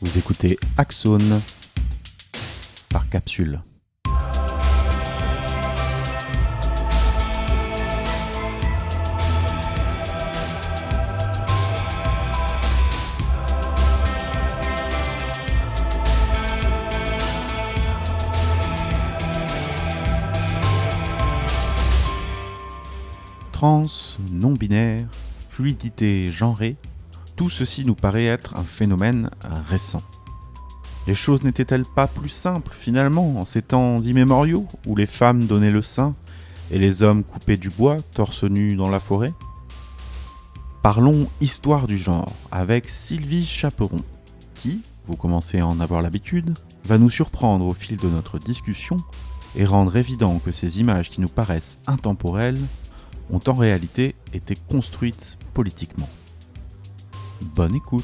Vous écoutez Axone par capsule. Trans, non-binaire, fluidité genrée, tout ceci nous paraît être un phénomène récent. Les choses n'étaient-elles pas plus simples finalement en ces temps d'immémoriaux où les femmes donnaient le sein et les hommes coupaient du bois torse nu dans la forêt ? Parlons histoire du genre avec Sylvie Chaperon qui, vous commencez à en avoir l'habitude, va nous surprendre au fil de notre discussion et rendre évident que ces images qui nous paraissent intemporelles ont en réalité été construites politiquement. Bonne écoute.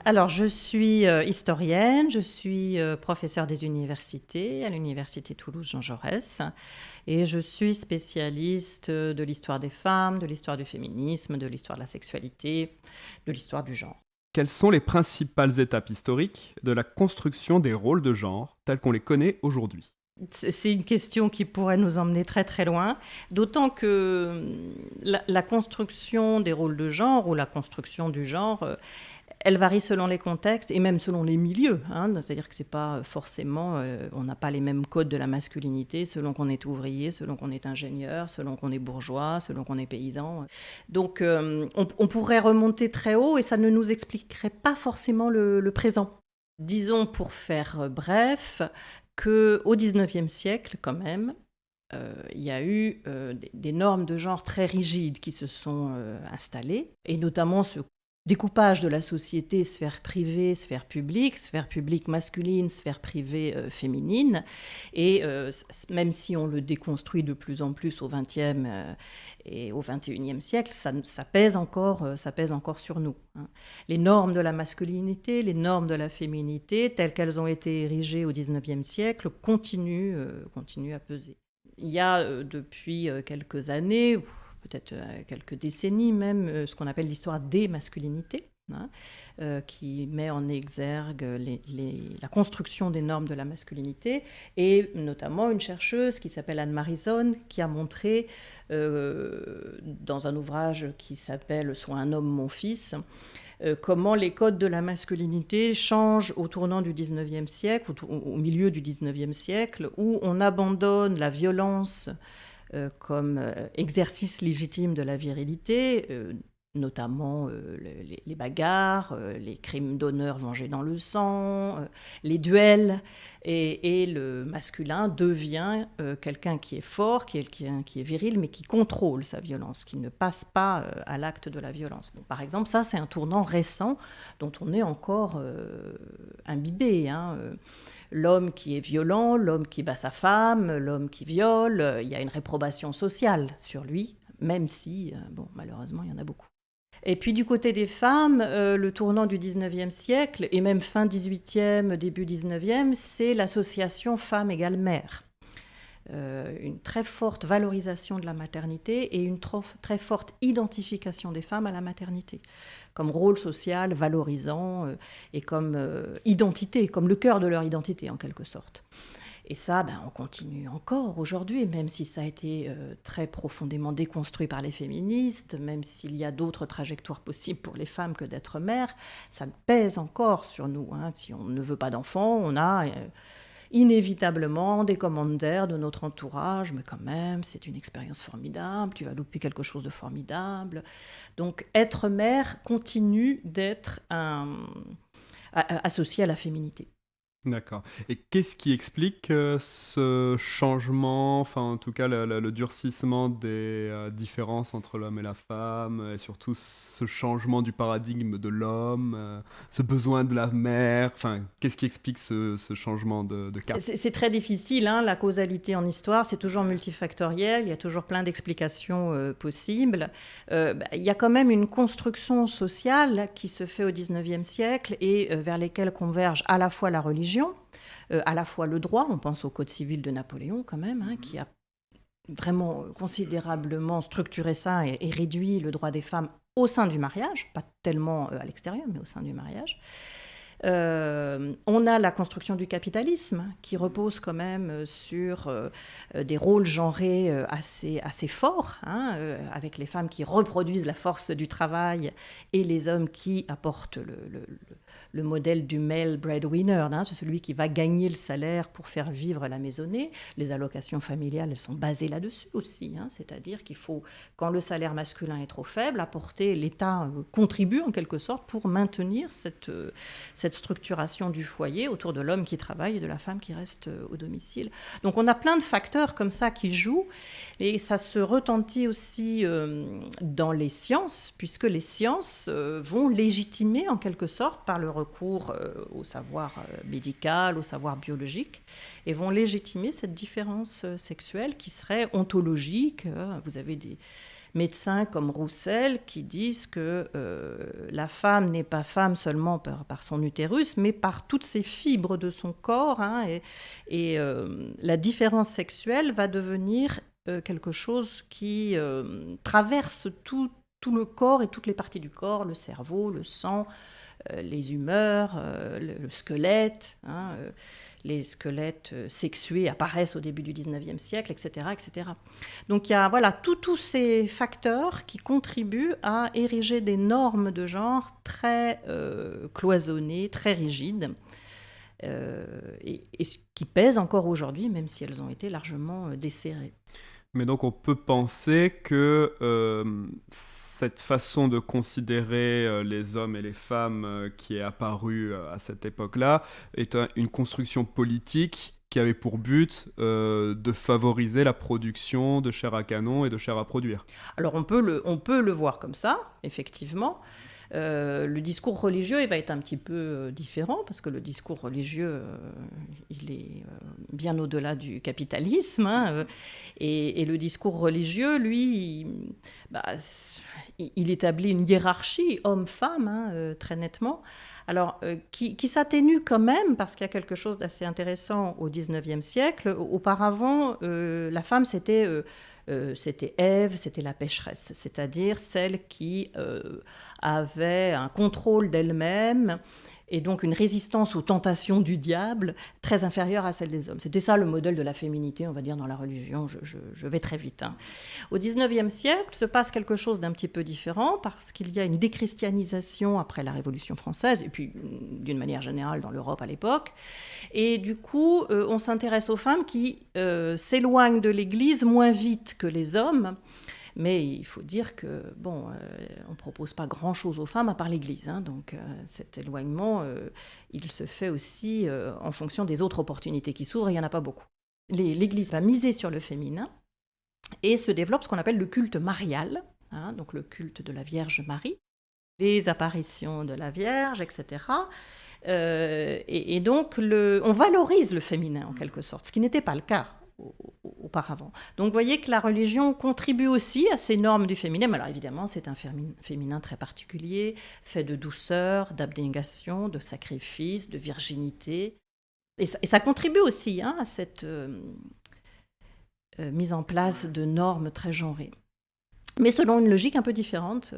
Alors, je suis historienne, je suis professeure des universités à l'université Toulouse-Jean Jaurès et je suis spécialiste de l'histoire des femmes, de l'histoire du féminisme, de l'histoire de la sexualité, de l'histoire du genre. Quelles sont les principales étapes historiques de la construction des rôles de genre tels qu'on les connaît aujourd'hui ? C'est une question qui pourrait nous emmener très très loin, d'autant que la construction des rôles de genre ou la construction du genre, elle varie selon les contextes et même selon les milieux. C'est-à-dire que c'est pas forcément, on n'a pas les mêmes codes de la masculinité selon qu'on est ouvrier, selon qu'on est ingénieur, selon qu'on est bourgeois, selon qu'on est paysan. Donc on pourrait remonter très haut et ça ne nous expliquerait pas forcément le présent. Disons pour faire bref, qu'au XIXe siècle, quand même, il y a eu des normes de genre très rigides qui se sont installées, et notamment ce découpage de la société, sphère privée, sphère publique masculine, sphère privée féminine. Et même si on le déconstruit de plus en plus au XXe et au XXIe siècle, ça pèse encore sur nous. Les normes de la masculinité, les normes de la féminité, telles qu'elles ont été érigées au XIXe siècle, continuent à peser. Il y a depuis quelques années, peut-être quelques décennies même, ce qu'on appelle l'histoire des masculinités, qui met en exergue la construction des normes de la masculinité, et notamment une chercheuse qui s'appelle Anne Marison, qui a montré dans un ouvrage qui s'appelle « Sois un homme, mon fils », comment les codes de la masculinité changent au tournant du XIXe siècle, au milieu du XIXe siècle, où on abandonne la violence comme exercice légitime de la virilité, notamment les bagarres, les crimes d'honneur vengés dans le sang, les duels, et le masculin devient quelqu'un qui est fort, qui est viril, mais qui contrôle sa violence, qui ne passe pas à l'acte de la violence. Bon, par exemple, ça c'est un tournant récent dont on est encore imbibé, L'homme qui est violent, l'homme qui bat sa femme, l'homme qui viole, il y a une réprobation sociale sur lui, même si, malheureusement, il y en a beaucoup. Et puis du côté des femmes, le tournant du XIXe siècle, et même fin XVIIIe, début XIXe, c'est l'association femme égale mère. Une très forte valorisation de la maternité et une très forte identification des femmes à la maternité, comme rôle social valorisant et comme identité, comme le cœur de leur identité en quelque sorte. Et ça, on continue encore aujourd'hui, même si ça a été très profondément déconstruit par les féministes, même s'il y a d'autres trajectoires possibles pour les femmes que d'être mère, ça pèse encore sur nous. Si on ne veut pas d'enfants, on a inévitablement des commentaires de notre entourage, mais quand même, c'est une expérience formidable, tu vas louper quelque chose de formidable. Donc, être mère continue d'être associé à la féminité. D'accord. Et qu'est-ce qui explique ce changement, enfin en tout cas le durcissement des différences entre l'homme et la femme, et surtout ce changement du paradigme de l'homme, ce besoin de la mère, enfin qu'est-ce qui explique ce changement de cap? C'est très difficile, hein, la causalité en histoire, c'est toujours multifactoriel, il y a toujours plein d'explications possibles. Il y a quand même une construction sociale qui se fait au XIXe siècle et vers lesquelles convergent à la fois la religion, à la fois le droit, on pense au Code civil de Napoléon quand même, hein, qui a vraiment considérablement structuré ça et réduit le droit des femmes au sein du mariage, pas tellement à l'extérieur, mais au sein du mariage. On a la construction du capitalisme qui repose quand même sur des rôles genrés assez forts, hein, avec les femmes qui reproduisent la force du travail et les hommes qui apportent le modèle du male breadwinner, hein, c'est celui qui va gagner le salaire pour faire vivre la maisonnée. Les allocations familiales, elles sont basées là-dessus aussi, hein, c'est-à-dire qu'il faut, quand le salaire masculin est trop faible, apporter, l'État contribue en quelque sorte pour maintenir cette structuration du foyer autour de l'homme qui travaille et de la femme qui reste au domicile. Donc on a plein de facteurs comme ça qui jouent et ça se retentit aussi dans les sciences, puisque les sciences vont légitimer en quelque sorte par le recours au savoir médical, au savoir biologique, et vont légitimer cette différence sexuelle qui serait ontologique. Vous avez des médecins comme Roussel qui disent que la femme n'est pas femme seulement par son utérus, mais par toutes ses fibres de son corps, hein, et la différence sexuelle va devenir quelque chose qui traverse tout le corps et toutes les parties du corps, le cerveau, le sang, les humeurs, le squelette, hein, les squelettes sexués apparaissent au début du 19e siècle, etc. etc. Donc il y a voilà, tous ces facteurs qui contribuent à ériger des normes de genre très cloisonnées, très rigides, et qui pèsent encore aujourd'hui, même si elles ont été largement desserrées. Mais donc on peut penser que cette façon de considérer les hommes et les femmes qui est apparue à cette époque-là est une construction politique qui avait pour but de favoriser la production de chair à canon et de chair à produire. Alors on peut le voir comme ça, effectivement. Le discours religieux, il va être un petit peu différent, parce que le discours religieux, il est bien au-delà du capitalisme, hein, et le discours religieux, lui, il établit une hiérarchie homme-femme, hein, très nettement, alors qui s'atténue quand même, parce qu'il y a quelque chose d'assez intéressant au XIXe siècle. Auparavant, la femme, c'était Ève, c'était la pécheresse, c'est-à-dire celle qui avait un contrôle d'elle-même et donc une résistance aux tentations du diable très inférieure à celle des hommes. C'était ça le modèle de la féminité, on va dire, dans la religion. Je vais très vite, hein. Au XIXe siècle se passe quelque chose d'un petit peu différent, parce qu'il y a une déchristianisation après la Révolution française, et puis d'une manière générale dans l'Europe à l'époque. Et du coup, on s'intéresse aux femmes qui s'éloignent de l'Église moins vite que les hommes. Mais il faut dire que, on ne propose pas grand-chose aux femmes à part l'Église, hein, donc cet éloignement, il se fait aussi en fonction des autres opportunités qui s'ouvrent, et il n'y en a pas beaucoup. L'Église va miser sur le féminin et se développe ce qu'on appelle le culte marial, hein, donc le culte de la Vierge Marie, les apparitions de la Vierge, etc. Et donc, on valorise le féminin en quelque sorte, ce qui n'était pas le cas auparavant. Donc vous voyez que la religion contribue aussi à ces normes du féminin. Alors évidemment, c'est un féminin très particulier, fait de douceur, d'abnégation, de sacrifice, de virginité. Et ça contribue aussi, hein, à cette mise en place de normes très genrées. Mais selon une logique un peu différente.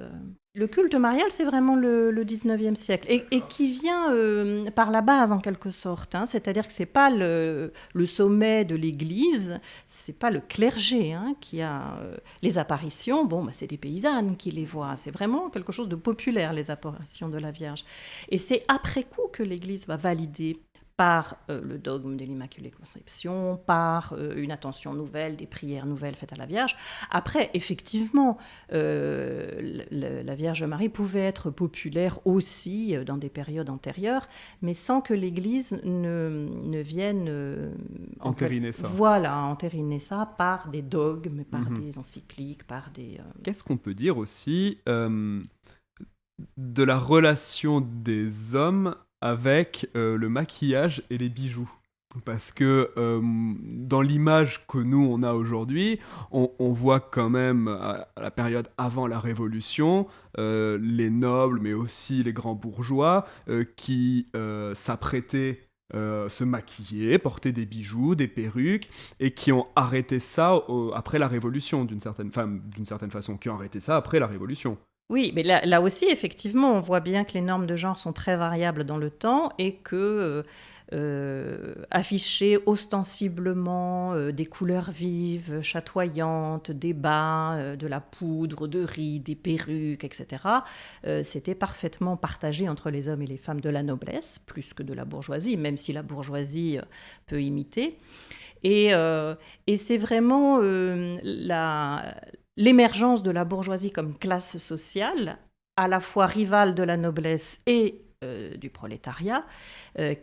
Le culte marial, c'est vraiment le 19e siècle, et qui vient par la base en quelque sorte, hein. C'est-à-dire que ce n'est pas le sommet de l'Église, ce n'est pas le clergé, hein, qui a les apparitions, c'est des paysannes qui les voient, c'est vraiment quelque chose de populaire, les apparitions de la Vierge. Et c'est après coup que l'Église va valider par le dogme de l'Immaculée Conception, par une attention nouvelle, des prières nouvelles faites à la Vierge. Après, effectivement, la Vierge Marie pouvait être populaire aussi dans des périodes antérieures, mais sans que l'Église ne vienne Entériner ça. Voilà, entériner ça par des dogmes, par des encycliques, par des... Qu'est-ce qu'on peut dire aussi de la relation des hommes avec le maquillage et les bijoux? Parce que dans l'image que nous on a aujourd'hui, on voit quand même à la période avant la Révolution les nobles mais aussi les grands bourgeois qui s'apprêtaient se maquiller, porter des bijoux, des perruques, et qui ont arrêté ça après la Révolution d'une certaine façon, qui ont arrêté ça après la Révolution. Oui, mais là aussi, effectivement, on voit bien que les normes de genre sont très variables dans le temps et que afficher ostensiblement des couleurs vives, chatoyantes, des bas, de la poudre, de riz, des perruques, etc., c'était parfaitement partagé entre les hommes et les femmes de la noblesse, plus que de la bourgeoisie, même si la bourgeoisie peut imiter. Et c'est vraiment l'émergence de la bourgeoisie comme classe sociale, à la fois rivale de la noblesse et du prolétariat,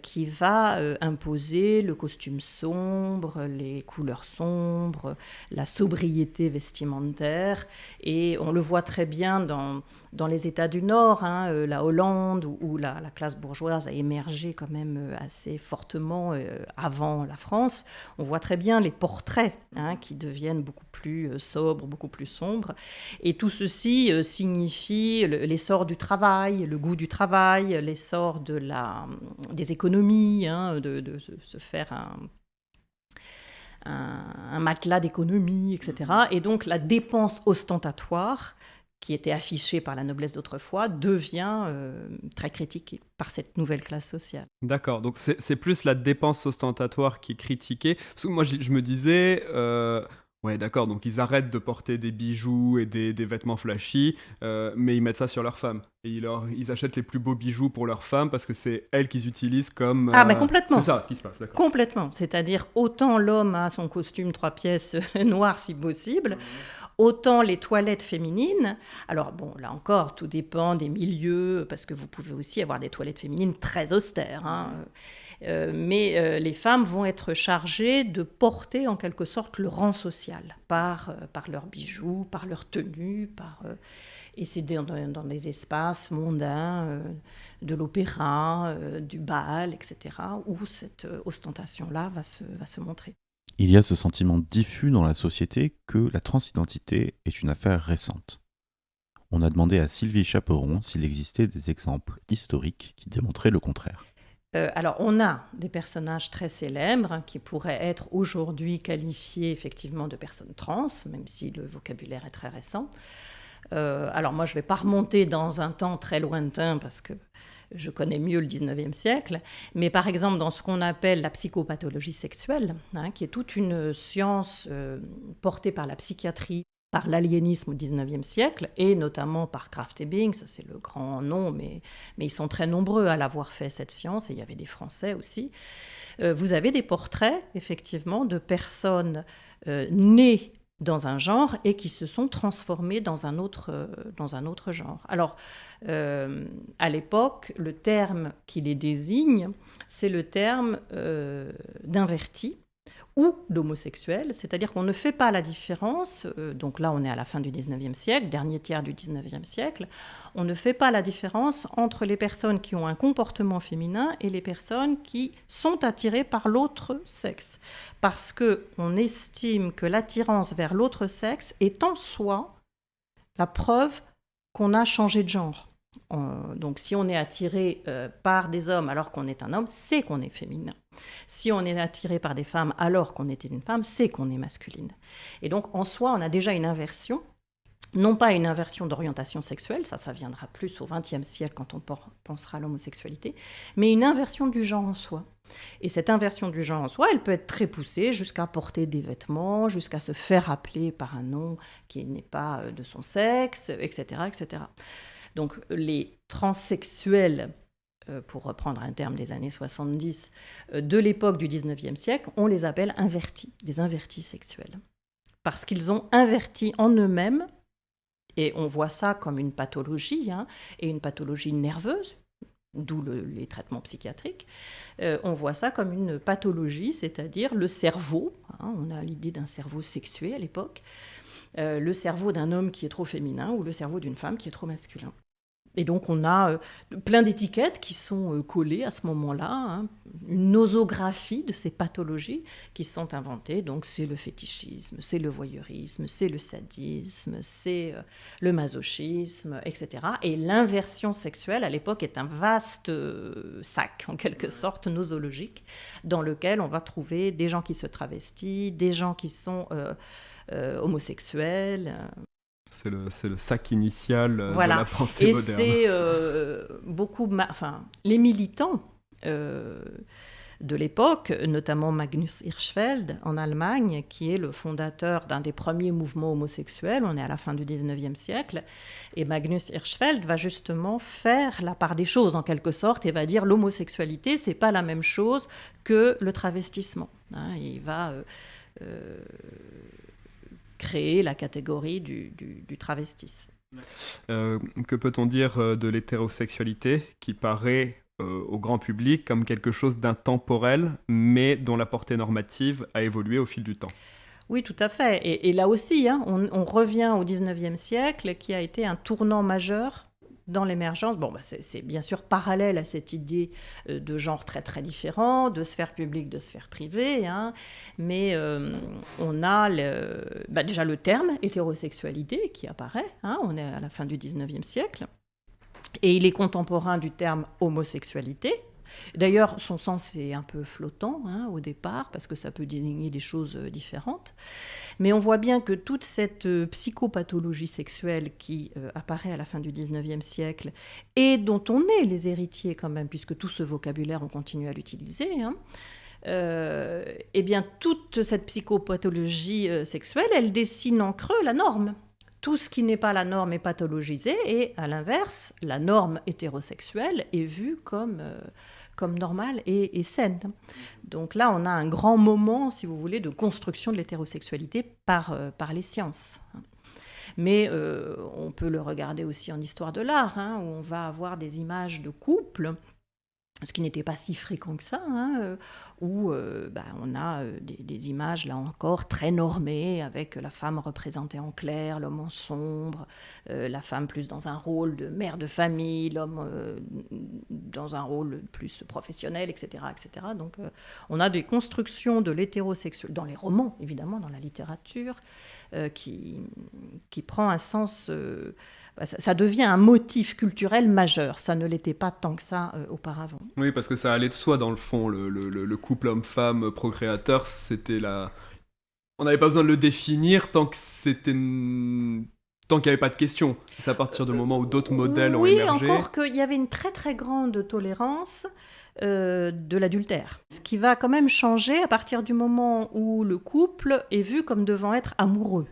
qui va imposer le costume sombre, les couleurs sombres, la sobriété vestimentaire. Et on le voit très bien dans les États du Nord, la Hollande, où la classe bourgeoise a émergé quand même assez fortement avant la France. On voit très bien les portraits qui deviennent beaucoup plus sobres, beaucoup plus sombres. Et tout ceci signifie l'essor du travail, le goût du travail, l'essor des économies, de se faire un matelas d'économie, etc. Et donc la dépense ostentatoire, qui était affichée par la noblesse d'autrefois, devient très critiquée par cette nouvelle classe sociale. D'accord, donc c'est plus la dépense ostentatoire qui est critiquée. Parce que moi, je me disais... Ouais, d'accord, donc ils arrêtent de porter des bijoux et des vêtements flashy, mais ils mettent ça sur leurs femmes. Et ils achètent les plus beaux bijoux pour leurs femmes parce que c'est elles qu'ils utilisent comme... Ah, mais complètement. C'est ça qui se passe, d'accord. Complètement. C'est-à-dire, autant l'homme a son costume 3 pièces noir si possible, autant les toilettes féminines. Alors, bon, là encore, tout dépend des milieux, parce que vous pouvez aussi avoir des toilettes féminines très austères, mais les femmes vont être chargées de porter en quelque sorte le rang social par leurs bijoux, par leurs tenues, et c'est dans des espaces mondains, de l'opéra, du bal, etc., où cette ostentation-là va se montrer. Il y a ce sentiment diffus dans la société que la transidentité est une affaire récente. On a demandé à Sylvie Chaperon s'il existait des exemples historiques qui démontraient le contraire. Alors, on a des personnages très célèbres qui pourraient être aujourd'hui qualifiés effectivement de personnes trans, même si le vocabulaire est très récent. Alors moi, je ne vais pas remonter dans un temps très lointain parce que je connais mieux le 19e siècle, mais par exemple dans ce qu'on appelle la psychopathologie sexuelle, qui est toute une science portée par la psychiatrie, par l'aliénisme au 19e siècle, et notamment par Krafft Ebing, ça c'est le grand nom, mais ils sont très nombreux à l'avoir fait, cette science, et il y avait des Français aussi. Vous avez des portraits, effectivement, de personnes nées dans un genre et qui se sont transformées dans un autre genre. Alors, à l'époque, le terme qui les désigne, c'est le terme d'inverti ou d'homosexuel, c'est-à-dire qu'on ne fait pas la différence, donc là on est à la fin du 19e siècle, dernier tiers du 19e siècle, on ne fait pas la différence entre les personnes qui ont un comportement féminin et les personnes qui sont attirées par l'autre sexe. Parce qu'on estime que l'attirance vers l'autre sexe est en soi la preuve qu'on a changé de genre. Donc si on est attiré par des hommes alors qu'on est un homme, c'est qu'on est féminin. Si on est attiré par des femmes alors qu'on est une femme, c'est qu'on est masculine. Et donc en soi, on a déjà une inversion, non pas une inversion d'orientation sexuelle, ça viendra plus au XXe siècle quand on pensera à l'homosexualité, mais une inversion du genre en soi. Et cette inversion du genre en soi, elle peut être très poussée jusqu'à porter des vêtements, jusqu'à se faire appeler par un nom qui n'est pas de son sexe, etc., etc. Donc les transsexuels pour reprendre un terme des années 70, de l'époque du 19e siècle, on les appelle invertis, des invertis sexuels. Parce qu'ils ont inverti en eux-mêmes, et on voit ça comme une pathologie, et une pathologie nerveuse, d'où les traitements psychiatriques, on voit ça comme une pathologie, c'est-à-dire le cerveau, on a l'idée d'un cerveau sexué à l'époque, le cerveau d'un homme qui est trop féminin ou le cerveau d'une femme qui est trop masculin. Et donc on a plein d'étiquettes qui sont collées à ce moment-là, une nosographie de ces pathologies qui sont inventées. Donc c'est le fétichisme, c'est le voyeurisme, c'est le sadisme, c'est le masochisme, etc. Et l'inversion sexuelle à l'époque est un vaste sac, en quelque sorte, nosologique, dans lequel on va trouver des gens qui se travestissent, des gens qui sont homosexuels. C'est le sac initial voilà. de la pensée moderne. Et c'est les militants de l'époque, notamment Magnus Hirschfeld en Allemagne, qui est le fondateur d'un des premiers mouvements homosexuels. On est à la fin du 19e siècle. Et Magnus Hirschfeld va justement faire la part des choses, en quelque sorte, et va dire l'homosexualité, c'est pas la même chose que le travestissement. Il va créer la catégorie du travestis. Que peut-on dire de l'hétérosexualité qui paraît au grand public comme quelque chose d'intemporel, mais dont la portée normative a évolué au fil du temps? Oui, tout à fait. Et là aussi, on revient au 19e siècle, qui a été un tournant majeur dans l'émergence. Bon, c'est bien sûr parallèle à cette idée de genre très très différent, de sphère publique, de sphère privée, mais on a déjà le terme hétérosexualité qui apparaît, on est à la fin du 19e siècle, et il est contemporain du terme homosexualité. D'ailleurs, son sens est un peu flottant au départ, parce que ça peut désigner des choses différentes. Mais on voit bien que toute cette psychopathologie sexuelle qui apparaît à la fin du 19e siècle, et dont on est les héritiers quand même, puisque tout ce vocabulaire, on continue à l'utiliser, eh bien, toute cette psychopathologie sexuelle, elle dessine en creux la norme. Tout ce qui n'est pas la norme est pathologisé, et à l'inverse, la norme hétérosexuelle est vue comme normale et saine. Donc là, on a un grand moment, si vous voulez, de construction de l'hétérosexualité par les sciences. Mais on peut le regarder aussi en histoire de l'art, où on va avoir des images de couples, ce qui n'était pas si fréquent que ça, où on a des images, là encore, très normées, avec la femme représentée en clair, l'homme en sombre, la femme plus dans un rôle de mère de famille, l'homme dans un rôle plus professionnel, etc. etc. Donc on a des constructions de l'hétérosexuel, dans les romans, évidemment, dans la littérature, qui prend un sens... ça devient un motif culturel majeur. Ça ne l'était pas tant que ça auparavant. Oui, parce que ça allait de soi, dans le fond. Le couple homme-femme procréateur, c'était la... On n'avait pas besoin de le définir tant qu'il n'y avait pas de question. C'est à partir du moment où d'autres modèles ont émergé. Oui, encore qu'il y avait une très très grande tolérance de l'adultère. Ce qui va quand même changer à partir du moment où le couple est vu comme devant être amoureux,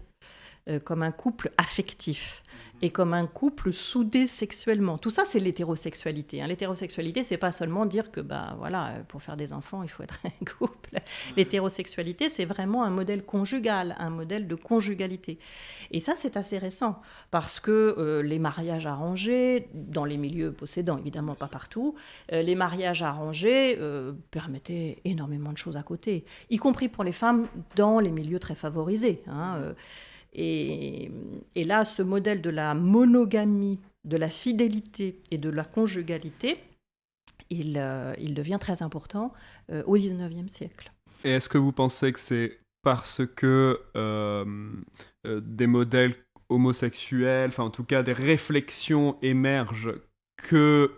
comme un couple affectif. Et comme un couple soudé sexuellement. Tout ça, c'est l'hétérosexualité. L'hétérosexualité, c'est pas seulement dire que pour faire des enfants, il faut être un couple. L'hétérosexualité, c'est vraiment un modèle conjugal, un modèle de conjugalité. Et ça, c'est assez récent, parce que les mariages arrangés, dans les milieux possédants, évidemment pas partout, les mariages arrangés permettaient énormément de choses à côté, y compris pour les femmes dans les milieux très favorisés. Et là, ce modèle de la monogamie, de la fidélité et de la conjugalité, il devient très important au XIXe siècle. Et est-ce que vous pensez que c'est parce que des modèles homosexuels, enfin en tout cas des réflexions émergent que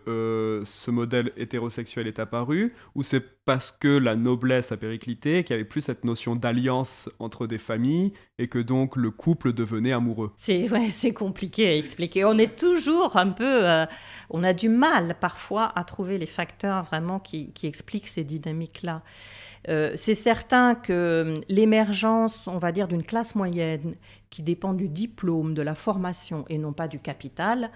ce modèle hétérosexuel est apparu, ou c'est parce que la noblesse a périclité, qu'il n'y avait plus cette notion d'alliance entre des familles, et que donc le couple devenait amoureux? C'est compliqué à expliquer. On est toujours un peu... on a du mal parfois à trouver les facteurs vraiment qui expliquent ces dynamiques-là. C'est certain que l'émergence, on va dire, d'une classe moyenne qui dépend du diplôme, de la formation et non pas du capital,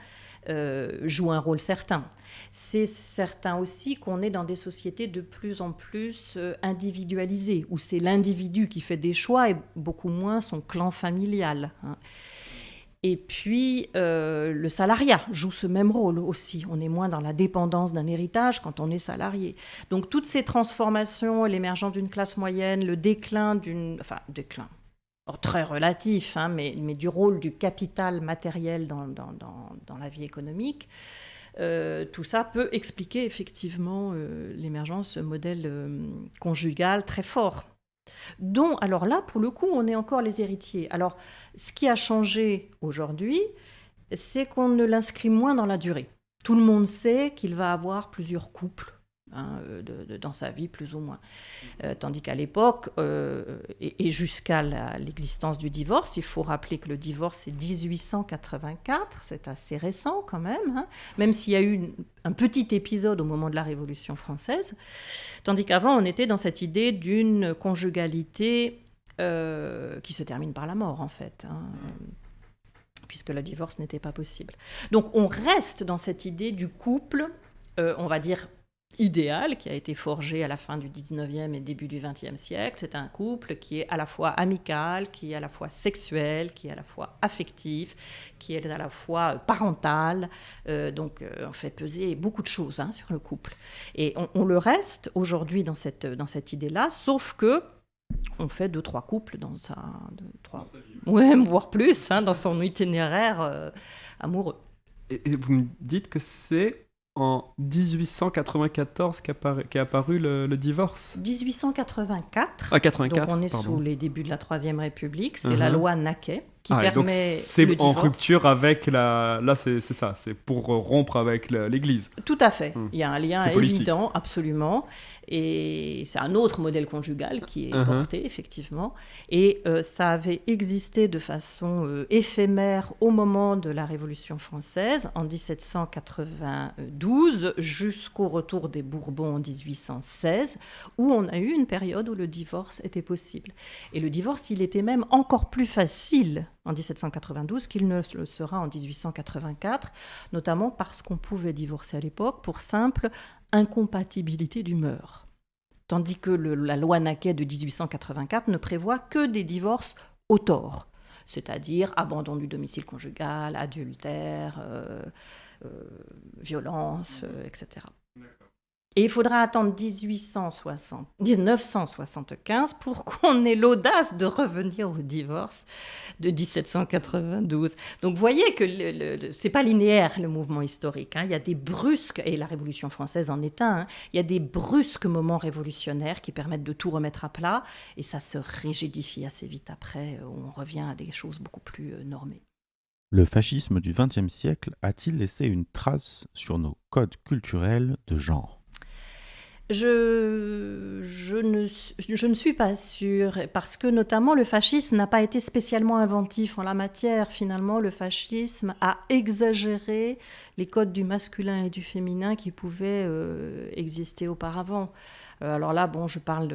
joue un rôle certain. C'est certain aussi qu'on est dans des sociétés de plus en plus individualisées, où c'est l'individu qui fait des choix et beaucoup moins son clan familial. Et puis, le salariat joue ce même rôle aussi. On est moins dans la dépendance d'un héritage quand on est salarié. Donc, toutes ces transformations, l'émergence d'une classe moyenne, le déclin déclin, très relatif, mais du rôle du capital matériel dans la vie économique, tout ça peut expliquer effectivement l'émergence de ce modèle conjugal très fort, dont, alors là, pour le coup, on est encore les héritiers. Alors, ce qui a changé aujourd'hui, c'est qu'on ne l'inscrit moins dans la durée. Tout le monde sait qu'il va avoir plusieurs couples dans sa vie, plus ou moins. Tandis qu'à l'époque, et jusqu'à l'existence du divorce, il faut rappeler que le divorce, c'est 1884, c'est assez récent quand même, même s'il y a eu un petit épisode au moment de la Révolution française. Tandis qu'avant, on était dans cette idée d'une conjugalité qui se termine par la mort, en fait, puisque le divorce n'était pas possible. Donc, on reste dans cette idée du couple, on va dire, idéal, qui a été forgé à la fin du 19e et début du 20e siècle. C'est un couple qui est à la fois amical, qui est à la fois sexuel, qui est à la fois affectif, qui est à la fois parental. Donc, on fait peser beaucoup de choses sur le couple. Et on le reste aujourd'hui dans cette idée-là, sauf que on fait 2-3 couples dans voire plus, dans son itinéraire amoureux. Et vous me dites que c'est en 1894 qu'est apparu le divorce. 1884. Ah, 84, donc on est sous les débuts de la Troisième République. C'est la loi Naquet qui permet donc c'est le divorce. en rupture avec la... Là, c'est ça, c'est pour rompre avec l'Église. Tout à fait. Il y a un lien évident, absolument. Et c'est un autre modèle conjugal qui est porté, effectivement. Et ça avait existé de façon éphémère au moment de la Révolution française, en 1792, jusqu'au retour des Bourbons en 1816, où on a eu une période où le divorce était possible. Et le divorce, il était même encore plus facile en 1792 qu'il ne le sera en 1884, notamment parce qu'on pouvait divorcer à l'époque pour simple incompatibilité d'humeur. Tandis que la loi Naquet de 1884 ne prévoit que des divorces au tort, c'est-à-dire abandon du domicile conjugal, adultère, violence, etc. Et il faudra attendre 1975 pour qu'on ait l'audace de revenir au divorce de 1792. Donc vous voyez que c'est pas linéaire le mouvement historique. Il y a des brusques, et la Révolution française en est un, il y a des brusques moments révolutionnaires qui permettent de tout remettre à plat, et ça se rigidifie assez vite après, où on revient à des choses beaucoup plus normées. Le fascisme du XXe siècle a-t-il laissé une trace sur nos codes culturels de genre ? Je ne suis pas sûre, parce que notamment le fascisme n'a pas été spécialement inventif en la matière. Finalement, le fascisme a exagéré les codes du masculin et du féminin qui pouvaient exister auparavant. Alors là, je parle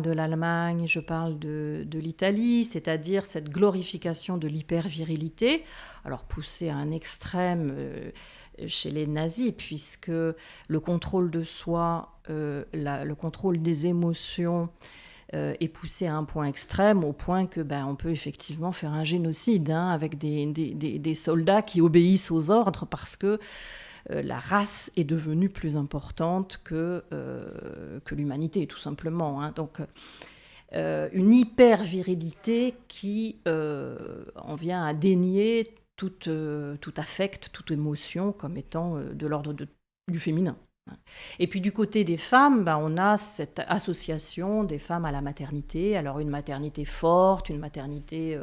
de l'Allemagne, je parle de l'Italie, c'est-à-dire cette glorification de l'hypervirilité, alors poussée à un extrême chez les nazis, puisque le contrôle de soi, le contrôle des émotions est poussé à un point extrême, au point que on peut effectivement faire un génocide avec des soldats qui obéissent aux ordres parce que la race est devenue plus importante que l'humanité, tout simplement. Donc, une hyper-virilité qui en vient à dénier tout affect, toute émotion comme étant de l'ordre du féminin. Et puis du côté des femmes, on a cette association des femmes à la maternité. Alors une maternité forte, une maternité...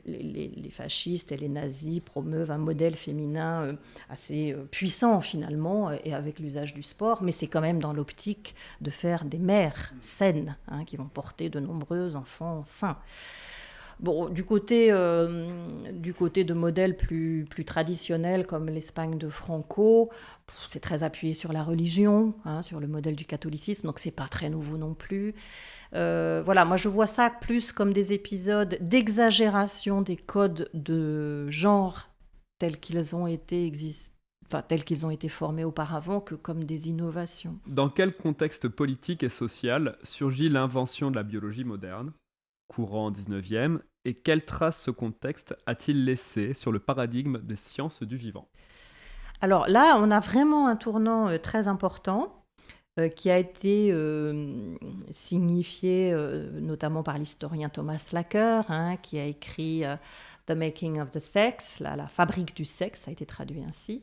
les fascistes et les nazis promeuvent un modèle féminin assez puissant finalement, et avec l'usage du sport, mais c'est quand même dans l'optique de faire des mères saines qui vont porter de nombreux enfants sains. Bon, du côté de modèles plus traditionnels comme l'Espagne de Franco, c'est très appuyé sur la religion, sur le modèle du catholicisme, donc c'est pas très nouveau non plus. Moi je vois ça plus comme des épisodes d'exagération des codes de genre tels qu'ils ont été formés auparavant que comme des innovations. Dans quel contexte politique et social surgit l'invention de la biologie moderne, courant 19e, et quelle trace ce contexte a-t-il laissé sur le paradigme des sciences du vivant ? Alors là, on a vraiment un tournant très important qui a été signifié notamment par l'historien Thomas Laqueur, qui a écrit The Making of the Sex, la fabrique du sexe, ça a été traduit ainsi.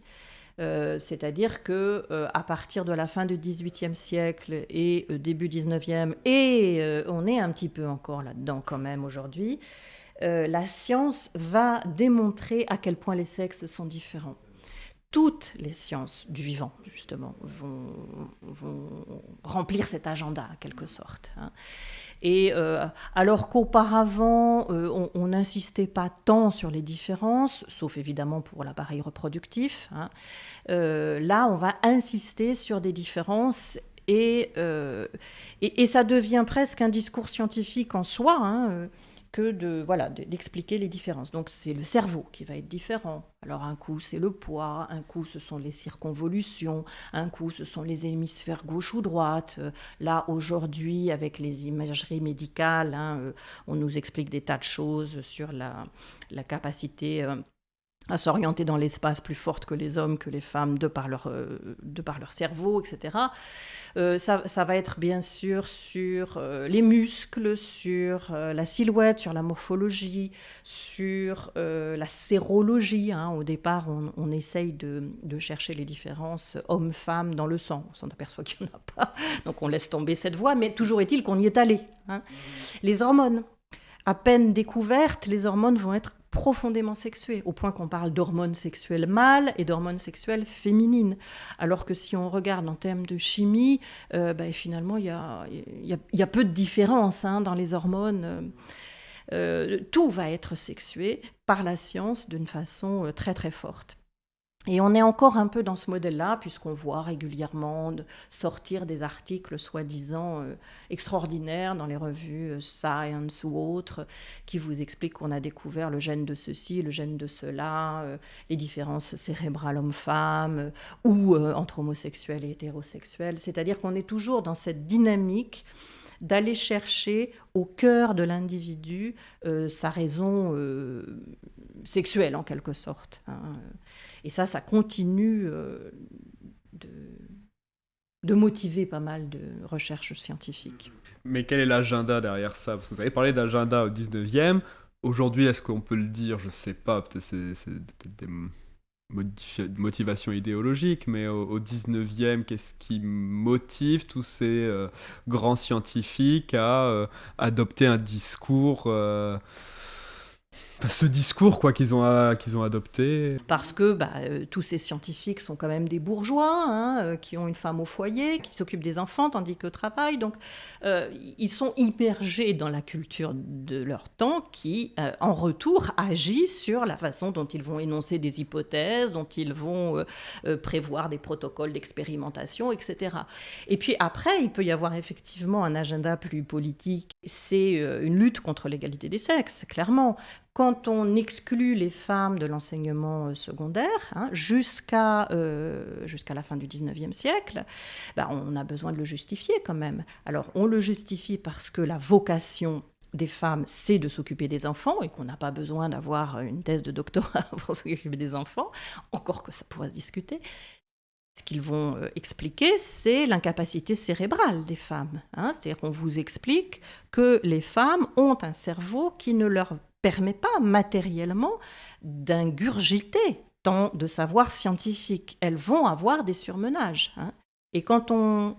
C'est-à-dire que à partir de la fin du XVIIIe siècle et début XIXe, et on est un petit peu encore là-dedans quand même aujourd'hui, la science va démontrer à quel point les sexes sont différents. Toutes les sciences du vivant, justement, vont remplir cet agenda, en quelque sorte. Et alors qu'auparavant, on n'insistait pas tant sur les différences, sauf évidemment pour l'appareil reproductif, là, on va insister sur des différences et ça devient presque un discours scientifique en soi, que d'expliquer les différences. Donc c'est le cerveau qui va être différent. Alors un coup c'est le poids, un coup ce sont les circonvolutions, un coup ce sont les hémisphères gauche ou droite. Là aujourd'hui avec les imageries médicales, on nous explique des tas de choses sur la capacité à s'orienter dans l'espace plus forte que les hommes, que les femmes, de par leur cerveau, etc. Ça va être bien sûr sur les muscles, sur la silhouette, sur la morphologie, sur la sérologie. Au départ, on essaye de chercher les différences hommes-femmes dans le sang. On s'en aperçoit qu'il n'y en a pas, donc on laisse tomber cette voie, mais toujours est-il qu'on y est allé. Les hormones, à peine découvertes, les hormones vont être profondément sexuées, au point qu'on parle d'hormones sexuelles mâles et d'hormones sexuelles féminines. Alors que si on regarde en termes de chimie, finalement, il y a peu de différence dans les hormones. Tout va être sexué par la science d'une façon très très forte. Et on est encore un peu dans ce modèle-là, puisqu'on voit régulièrement sortir des articles soi-disant extraordinaires dans les revues Science ou autres, qui vous expliquent qu'on a découvert le gène de ceci, le gène de cela, les différences cérébrales hommes-femmes, ou entre homosexuels et hétérosexuels. C'est-à-dire qu'on est toujours dans cette dynamique d'aller chercher au cœur de l'individu sa raison sexuelle, en quelque sorte. Et ça continue de motiver pas mal de recherches scientifiques. Mais quel est l'agenda derrière ça ? Parce que vous avez parlé d'agenda au 19e. Aujourd'hui, est-ce qu'on peut le dire ? Je ne sais pas, peut-être c'est des motivations idéologiques, mais au 19e, qu'est-ce qui motive tous ces grands scientifiques à adopter un discours ce discours qu'ils ont adopté. Parce que tous ces scientifiques sont quand même des bourgeois, qui ont une femme au foyer, qui s'occupent des enfants tandis qu'eux travaillent. Donc ils sont immergés dans la culture de leur temps qui, en retour, agit sur la façon dont ils vont énoncer des hypothèses, dont ils vont prévoir des protocoles d'expérimentation, etc. Et puis après, il peut y avoir effectivement un agenda plus politique. C'est une lutte contre l'égalité des sexes, clairement. Quand on exclut les femmes de l'enseignement secondaire, jusqu'à la fin du XIXe siècle, on a besoin de le justifier quand même. Alors, on le justifie parce que la vocation des femmes, c'est de s'occuper des enfants et qu'on n'a pas besoin d'avoir une thèse de doctorat pour s'occuper des enfants, encore que ça pourrait se discuter. Ce qu'ils vont expliquer, c'est l'incapacité cérébrale des femmes. C'est-à-dire qu'on vous explique que les femmes ont un cerveau qui ne leur permet pas matériellement d'ingurgiter tant de savoir scientifique. Elles vont avoir des surmenages. Et quand on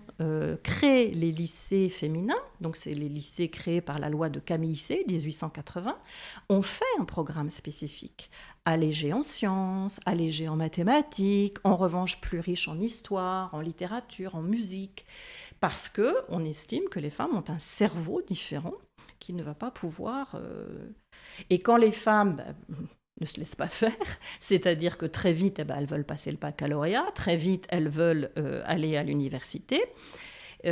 crée les lycées féminins, donc c'est les lycées créés par la loi de Camille C, 1880, on fait un programme spécifique, allégé en sciences, allégé en mathématiques, en revanche plus riche en histoire, en littérature, en musique, parce qu'on estime que les femmes ont un cerveau différent qui ne va pas pouvoir... Et quand les femmes ne se laissent pas faire, c'est-à-dire que très vite, elles veulent passer le baccalauréat, très vite, elles veulent aller à l'université, il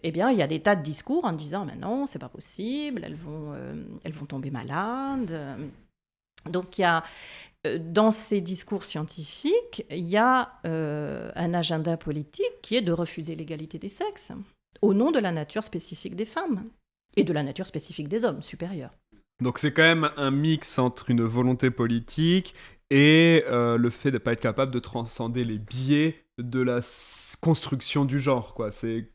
y a des tas de discours en disant « mais non, c'est pas possible, elles vont tomber malades ». Donc il y a dans ces discours scientifiques, il y a un agenda politique qui est de refuser l'égalité des sexes au nom de la nature spécifique des femmes et de la nature spécifique des hommes supérieurs. Donc c'est quand même un mix entre une volonté politique et le fait de ne pas être capable de transcender les biais de la construction du genre, quoi. C'est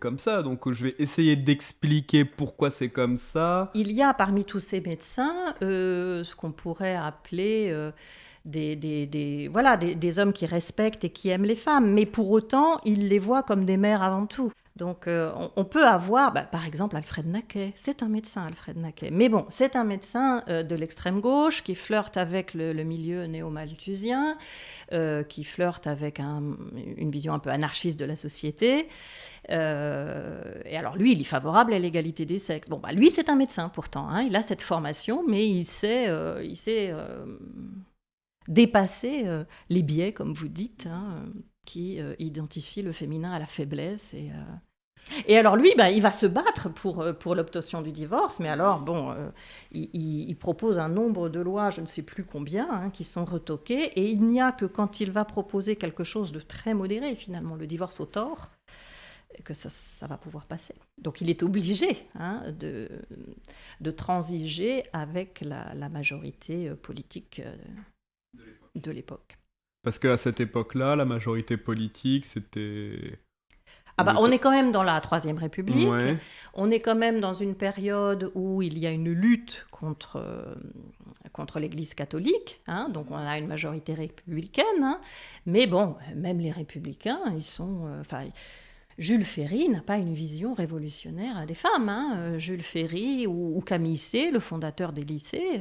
comme ça, donc je vais essayer d'expliquer pourquoi c'est comme ça. Il y a parmi tous ces médecins ce qu'on pourrait appeler des hommes qui respectent et qui aiment les femmes, mais pour autant, ils les voient comme des mères avant tout. Donc on peut avoir, par exemple, Alfred Naquet. C'est un médecin, Alfred Naquet. Mais bon, c'est un médecin de l'extrême gauche qui flirte avec le milieu néo-malthusien, qui flirte avec une vision un peu anarchiste de la société. Et alors lui, il est favorable à l'égalité des sexes. Bon, lui, c'est un médecin pourtant. Hein, il a cette formation, mais il sait dépasser les biais, comme vous dites, qui identifient le féminin à la faiblesse. Et alors lui, il va se battre pour l'obtention du divorce, mais alors, il propose un nombre de lois, je ne sais plus combien, qui sont retoquées, et il n'y a que quand il va proposer quelque chose de très modéré, finalement, le divorce au tort, que ça va pouvoir passer. Donc il est obligé de transiger avec la majorité politique de l'époque. Parce qu'à cette époque-là, la majorité politique, c'était... On est quand même dans la Troisième République. Ouais. On est quand même dans une période où il y a une lutte contre l'Église catholique. Hein, donc on a une majorité républicaine. Hein, mais bon, même les républicains, ils sont... Jules Ferry n'a pas une vision révolutionnaire des femmes. Hein. Jules Ferry ou Camille C, le fondateur des lycées,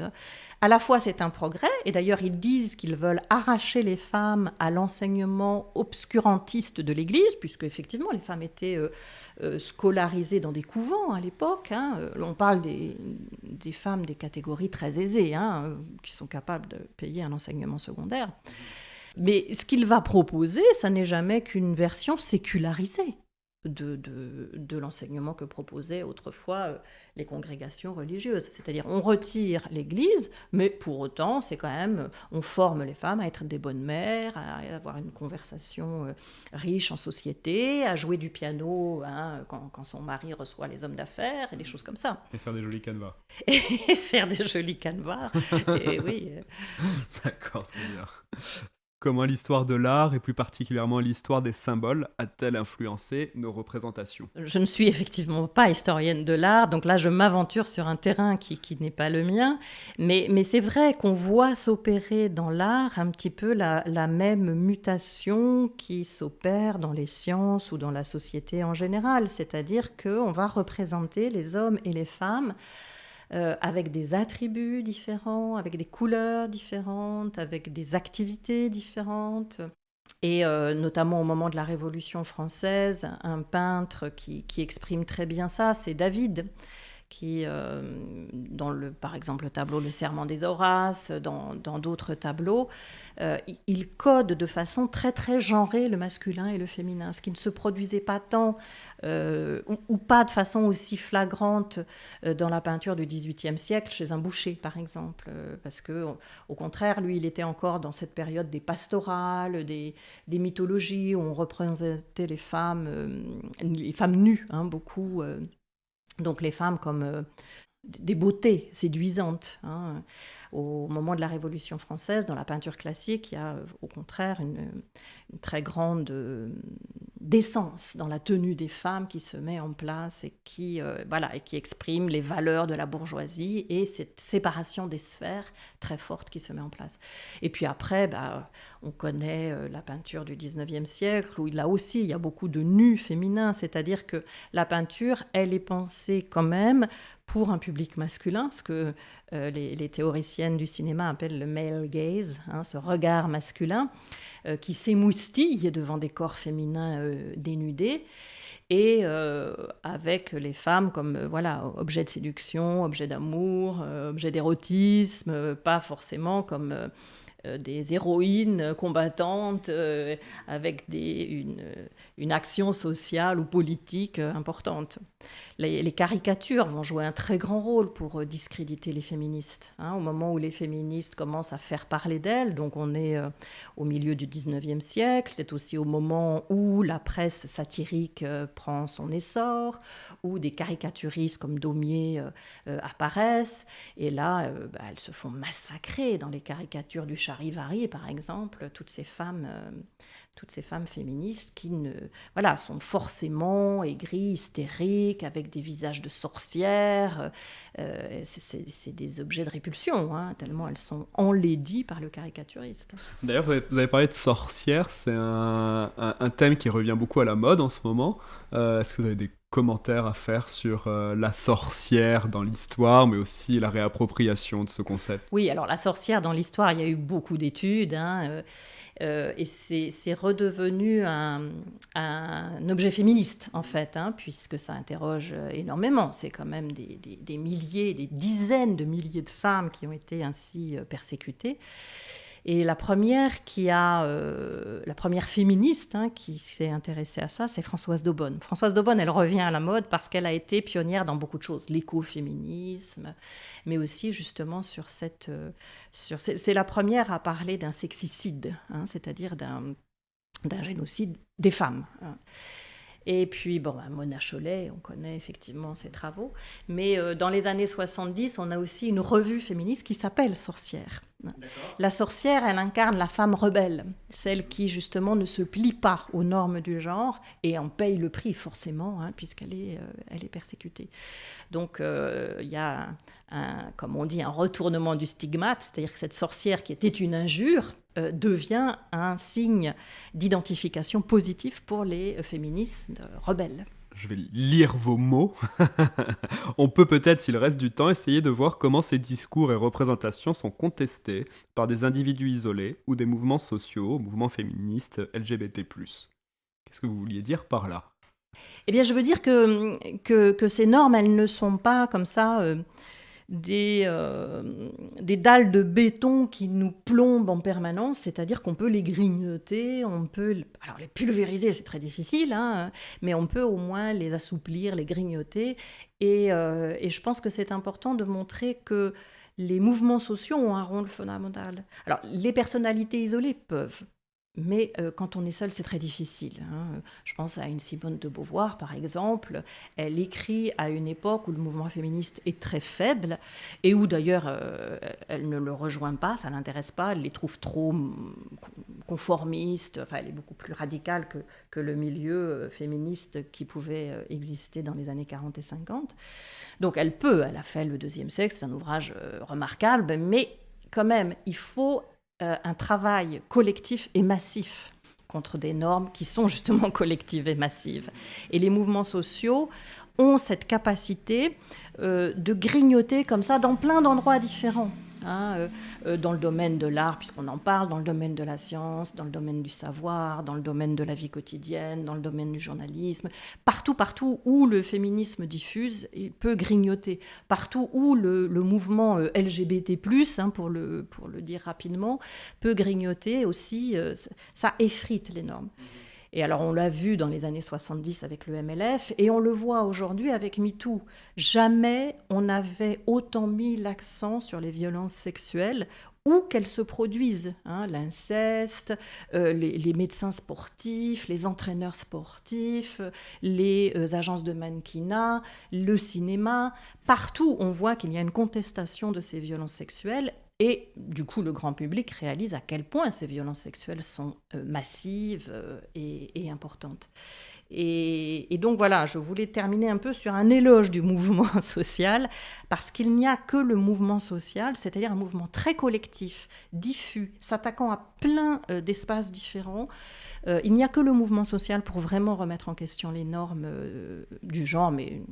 à la fois c'est un progrès, et d'ailleurs ils disent qu'ils veulent arracher les femmes à l'enseignement obscurantiste de l'Église, puisque effectivement les femmes étaient scolarisées dans des couvents à l'époque. Hein. On parle des femmes des catégories très aisées, qui sont capables de payer un enseignement secondaire. Mais ce qu'il va proposer, ça n'est jamais qu'une version sécularisée de l'enseignement que proposaient autrefois les congrégations religieuses. C'est-à-dire, on retire l'Église, mais pour autant, c'est quand même, on forme les femmes à être des bonnes mères, à avoir une conversation riche en société, à jouer du piano quand son mari reçoit les hommes d'affaires, et des choses comme ça. Et faire des jolis canevas. Et faire des jolis canevas, et oui. D'accord, très bien. Comment l'histoire de l'art, et plus particulièrement l'histoire des symboles, a-t-elle influencé nos représentations ? Je ne suis effectivement pas historienne de l'art, donc là je m'aventure sur un terrain qui n'est pas le mien, mais c'est vrai qu'on voit s'opérer dans l'art un petit peu la même mutation qui s'opère dans les sciences ou dans la société en général, c'est-à-dire qu'on va représenter les hommes et les femmes avec des attributs différents, avec des couleurs différentes, avec des activités différentes. Et notamment au moment de la Révolution française, un peintre qui exprime très bien ça, c'est David, qui, par exemple, le tableau Le Serment des Horaces, dans d'autres tableaux, il code de façon très, très genrée le masculin et le féminin, ce qui ne se produisait pas tant, ou pas de façon aussi flagrante dans la peinture du XVIIIe siècle, chez un Boucher, par exemple, parce que, au contraire, lui, il était encore dans cette période des pastorales, des mythologies, où on représentait les femmes nues, beaucoup... Donc les femmes comme des beautés séduisantes. Hein. Au moment de la Révolution française, dans la peinture classique, il y a au contraire une très grande décence dans la tenue des femmes qui se met en place et qui exprime les valeurs de la bourgeoisie et cette séparation des sphères très forte qui se met en place. Et puis après, on connaît la peinture du 19e siècle, où là aussi, il y a beaucoup de nus féminins, c'est-à-dire que la peinture, elle est pensée quand même pour un public masculin, ce que les théoriciennes du cinéma appellent le male gaze, ce regard masculin qui s'émoustille devant des corps féminins dénudés, et avec les femmes comme objet de séduction, objet d'amour, objet d'érotisme, pas forcément comme des héroïnes combattantes avec une action sociale ou politique importante. Les caricatures vont jouer un très grand rôle pour discréditer les féministes. Au moment où les féministes commencent à faire parler d'elles, donc on est au milieu du 19e siècle, c'est aussi au moment où la presse satirique prend son essor, où des caricaturistes comme Daumier apparaissent, et là, elles se font massacrer dans les caricatures du Charivari, par exemple, toutes ces femmes féministes qui sont forcément aigries, hystériques, avec des visages de sorcières. C'est des objets de répulsion, tellement elles sont enlaidies par le caricaturiste. D'ailleurs, vous avez parlé de sorcières, c'est un thème qui revient beaucoup à la mode en ce moment. Est-ce que vous avez des commentaires à faire sur la sorcière dans l'histoire, mais aussi la réappropriation de ce concept? Oui, alors la sorcière dans l'histoire, il y a eu beaucoup d'études, et c'est redevenu un objet féministe, en fait, puisque ça interroge énormément. C'est quand même des milliers, des dizaines de milliers de femmes qui ont été ainsi persécutées. Et la première féministe qui s'est intéressée à ça, c'est Françoise d'Aubonne. Françoise d'Aubonne, elle revient à la mode parce qu'elle a été pionnière dans beaucoup de choses, l'écoféminisme, mais aussi justement c'est la première à parler d'un sexicide, c'est-à-dire d'un génocide des femmes. Et puis, Mona Chollet, on connaît effectivement ses travaux. Mais dans les années 70, on a aussi une revue féministe qui s'appelle Sorcière. D'accord. La sorcière, elle incarne la femme rebelle, celle qui justement ne se plie pas aux normes du genre et en paye le prix forcément, puisqu'elle est persécutée. Donc il y a, comme on dit, un retournement du stigmate, c'est-à-dire que cette sorcière qui était une injure devient un signe d'identification positive pour les féministes rebelles. Je vais lire vos mots. On peut peut-être, s'il reste du temps, essayer de voir comment ces discours et représentations sont contestés par des individus isolés ou des mouvements sociaux, mouvements féministes, LGBT+. Qu'est-ce que vous vouliez dire par là ? Eh bien, je veux dire que ces normes, elles ne sont pas comme ça des dalles de béton qui nous plombent en permanence, c'est-à-dire qu'on peut les grignoter, alors les pulvériser, c'est très difficile, mais on peut au moins les assouplir, les grignoter. Et je pense que c'est important de montrer que les mouvements sociaux ont un rôle fondamental. Alors, les personnalités isolées peuvent. Mais quand on est seul, c'est très difficile. Je pense à une Simone de Beauvoir, par exemple. Elle écrit à une époque où le mouvement féministe est très faible et où d'ailleurs elle ne le rejoint pas, ça ne l'intéresse pas, elle les trouve trop conformistes. Enfin, elle est beaucoup plus radicale que le milieu féministe qui pouvait exister dans les années 40 et 50. Donc elle a fait Le Deuxième Sexe, c'est un ouvrage remarquable, mais quand même, il faut un travail collectif et massif contre des normes qui sont justement collectives et massives. Et les mouvements sociaux ont cette capacité de grignoter comme ça dans plein d'endroits différents. Dans le domaine de l'art, puisqu'on en parle, dans le domaine de la science, dans le domaine du savoir, dans le domaine de la vie quotidienne, dans le domaine du journalisme. Partout où le féminisme diffuse, il peut grignoter. Partout où le mouvement LGBT+, pour le dire rapidement, peut grignoter aussi, ça effrite les normes. Et alors, on l'a vu dans les années 70 avec le MLF, et on le voit aujourd'hui avec MeToo. Jamais on n'avait autant mis l'accent sur les violences sexuelles, où qu'elles se produisent. L'inceste, les médecins sportifs, les entraîneurs sportifs, les agences de mannequinat, le cinéma. Partout, on voit qu'il y a une contestation de ces violences sexuelles. Et du coup, le grand public réalise à quel point ces violences sexuelles sont massives et importantes. Et donc voilà, je voulais terminer un peu sur un éloge du mouvement social, parce qu'il n'y a que le mouvement social, c'est-à-dire un mouvement très collectif, diffus, s'attaquant à plein d'espaces différents. Il n'y a que le mouvement social pour vraiment remettre en question les normes du genre, mais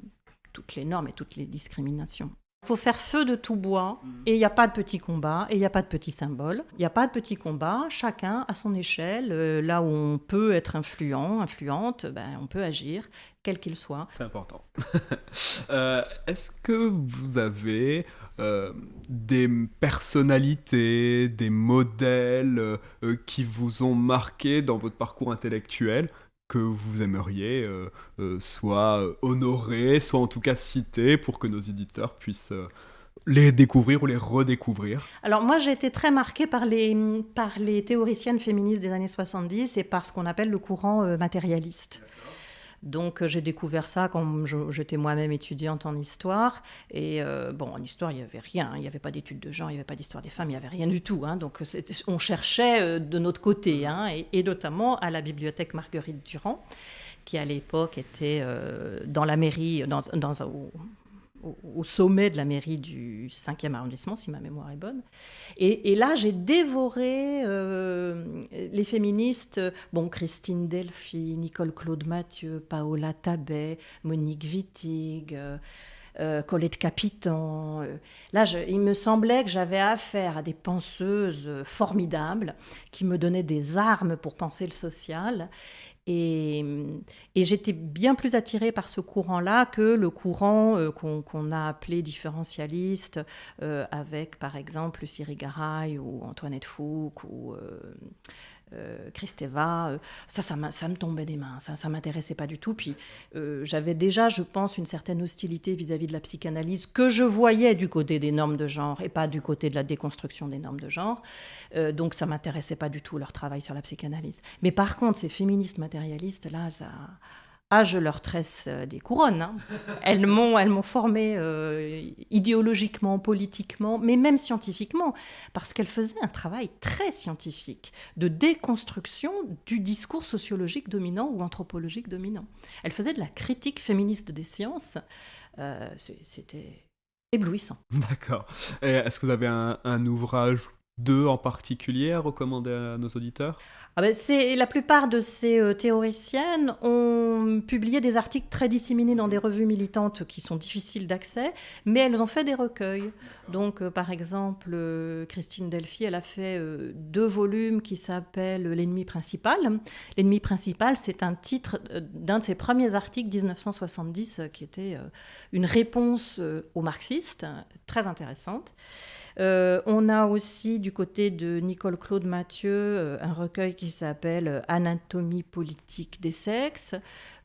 toutes les normes et toutes les discriminations. Il faut faire feu de tout bois, et il n'y a pas de petits combats, et il n'y a pas de petits symboles. Il n'y a pas de petits combats, chacun à son échelle, là où on peut être influente, on peut agir, quel qu'il soit. C'est important. Est-ce que vous avez des personnalités, des modèles qui vous ont marqué dans votre parcours intellectuel, que vous aimeriez soit honorer, soit en tout cas citer pour que nos éditeurs puissent les découvrir ou les redécouvrir? Alors moi, j'ai été très marquée par les théoriciennes féministes des années 70 et par ce qu'on appelle le courant matérialiste. Donc j'ai découvert ça quand j'étais moi-même étudiante en histoire. Et en histoire, il n'y avait rien. Il n'y avait pas d'études de genre, il n'y avait pas d'histoire des femmes, il n'y avait rien du tout. Donc on cherchait de notre côté, et notamment à la bibliothèque Marguerite Durand, qui à l'époque était dans la mairie, au sommet de la mairie du 5e arrondissement, si ma mémoire est bonne. Et là, j'ai dévoré les féministes, Christine Delphi, Nicole-Claude Mathieu, Paola Tabet, Monique Wittig, Colette Capitan. Là, il me semblait que j'avais affaire à des penseuses formidables qui me donnaient des armes pour penser le social. Et j'étais bien plus attirée par ce courant-là que le courant qu'on a appelé différentialiste, avec par exemple Siri Garay ou Antoinette Fouque ou Kristeva. Ça me tombait des mains, ça ne m'intéressait pas du tout. Puis j'avais déjà, je pense, une certaine hostilité vis-à-vis de la psychanalyse que je voyais du côté des normes de genre et pas du côté de la déconstruction des normes de genre. Donc ça ne m'intéressait pas du tout, leur travail sur la psychanalyse. Mais par contre, ces féministes matérialistes, là, je leur tresse des couronnes. Elles m'ont formée idéologiquement, politiquement, mais même scientifiquement, parce qu'elles faisaient un travail très scientifique de déconstruction du discours sociologique dominant ou anthropologique dominant. Elles faisaient de la critique féministe des sciences. C'était éblouissant. D'accord. Et est-ce que vous avez un ouvrage en particulier à recommander à nos auditeurs? La plupart de ces théoriciennes ont publié des articles très disséminés dans des revues militantes qui sont difficiles d'accès, mais elles ont fait des recueils. Donc, par exemple, Christine Delphi, elle a fait 2 volumes qui s'appellent L'ennemi principal. L'ennemi principal, c'est un titre d'un de ses premiers articles 1970 qui était une réponse aux marxistes, très intéressante. On a aussi du côté de Nicole-Claude Mathieu un recueil qui s'appelle Anatomie politique des sexes,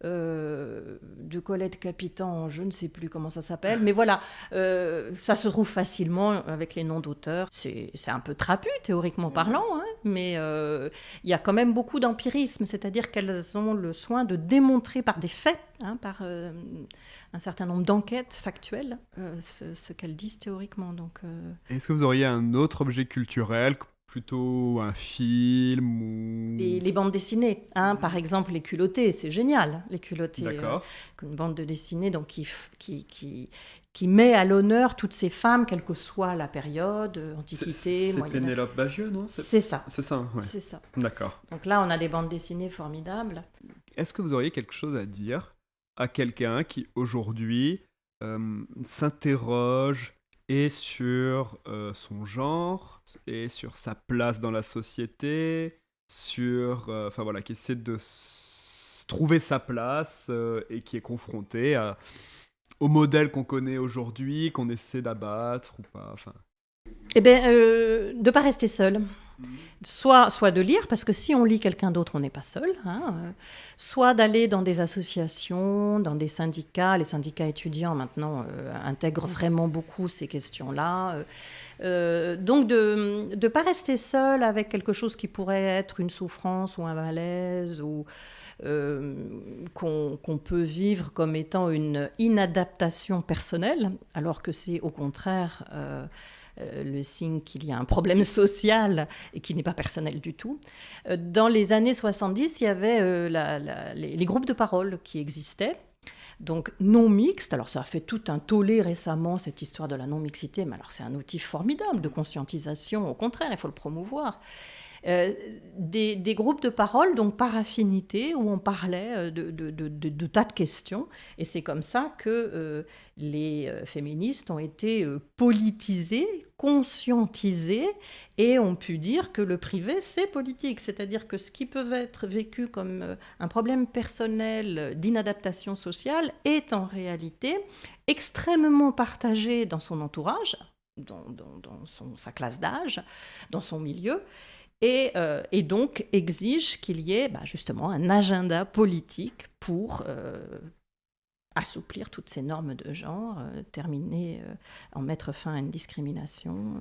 de Colette Capitan, je ne sais plus comment ça s'appelle, mais voilà, ça se trouve facilement avec les noms d'auteurs. C'est un peu trapu théoriquement parlant, mais il y a quand même beaucoup d'empirisme, c'est-à-dire qu'elles ont le soin de démontrer par des faits, par un certain nombre d'enquêtes factuelles, ce qu'elles disent théoriquement. Donc, Est-ce que vous auriez un autre objet culturel, plutôt un film ou... les bandes dessinées, par exemple les culottés, c'est génial, les culottés. D'accord. Une bande de dessinée donc, qui met à l'honneur toutes ces femmes, quelle que soit la période, Antiquité, C'est Moyen Âge. Pénélope Bagieux, non? C'est ça. C'est ça, ouais. C'est ça. D'accord. Donc là, on a des bandes dessinées formidables. Est-ce que vous auriez quelque chose à dire à quelqu'un qui, aujourd'hui, s'interroge et sur son genre, et sur sa place dans la société, sur, qui essaie de trouver sa place et qui est confronté au modèle qu'on connaît aujourd'hui, qu'on essaie d'abattre ou pas. De ne pas rester seul. Soit de lire, parce que si on lit quelqu'un d'autre, on n'est pas seul. Soit d'aller dans des associations, dans des syndicats. Les syndicats étudiants, maintenant, intègrent vraiment beaucoup ces questions-là. Donc, de ne pas rester seul avec quelque chose qui pourrait être une souffrance ou un malaise, ou qu'on peut vivre comme étant une inadaptation personnelle, alors que c'est au contraire... le signe qu'il y a un problème social et qui n'est pas personnel du tout. Dans les années 70, il y avait les groupes de parole qui existaient, donc non mixtes. Alors ça a fait tout un tollé récemment, cette histoire de la non-mixité, mais alors c'est un outil formidable de conscientisation, au contraire, il faut le promouvoir. des groupes de parole, donc par affinité, où on parlait de tas de questions. Et c'est comme ça que les féministes ont été politisées, conscientisées, et ont pu dire que le privé, c'est politique. C'est-à-dire que ce qui peut être vécu comme un problème personnel d'inadaptation sociale est en réalité extrêmement partagé dans son entourage, dans sa classe d'âge, dans son milieu, et donc exige qu'il y ait justement un agenda politique pour assouplir toutes ces normes de genre, en mettre fin à une discrimination,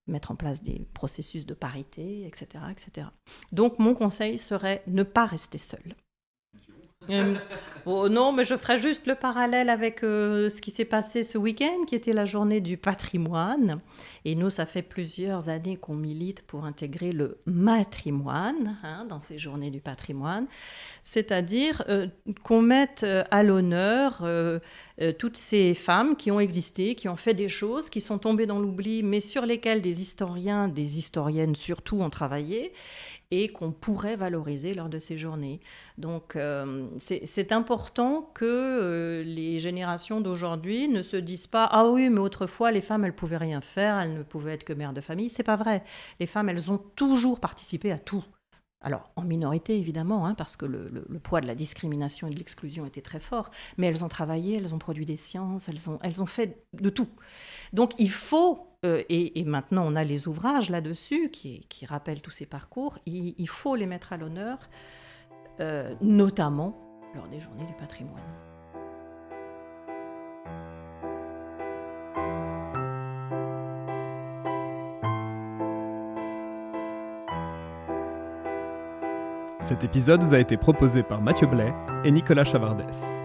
mettre en place des processus de parité, etc., etc. Donc mon conseil serait ne pas rester seul. Non, mais je ferai juste le parallèle avec ce qui s'est passé ce week-end, qui était la journée du patrimoine. Et nous, ça fait plusieurs années qu'on milite pour intégrer le matrimoine dans ces journées du patrimoine. C'est-à-dire qu'on mette à l'honneur toutes ces femmes qui ont existé, qui ont fait des choses, qui sont tombées dans l'oubli, mais sur lesquelles des historiens, des historiennes surtout ont travaillé, et qu'on pourrait valoriser lors de ces journées. Donc c'est important que les générations d'aujourd'hui ne se disent pas « Ah oui, mais autrefois, les femmes, elles ne pouvaient rien faire, elles ne pouvaient être que mères de famille ». C'est pas vrai. Les femmes, elles ont toujours participé à tout. Alors, en minorité, évidemment, parce que le poids de la discrimination et de l'exclusion était très fort, mais elles ont travaillé, elles ont produit des sciences, elles ont fait de tout. Donc, il faut, et maintenant on a les ouvrages là-dessus qui rappellent tous ces parcours, il faut les mettre à l'honneur, notamment lors des journées du patrimoine. Cet épisode vous a été proposé par Mathieu Blais et Nicolas Chavardès.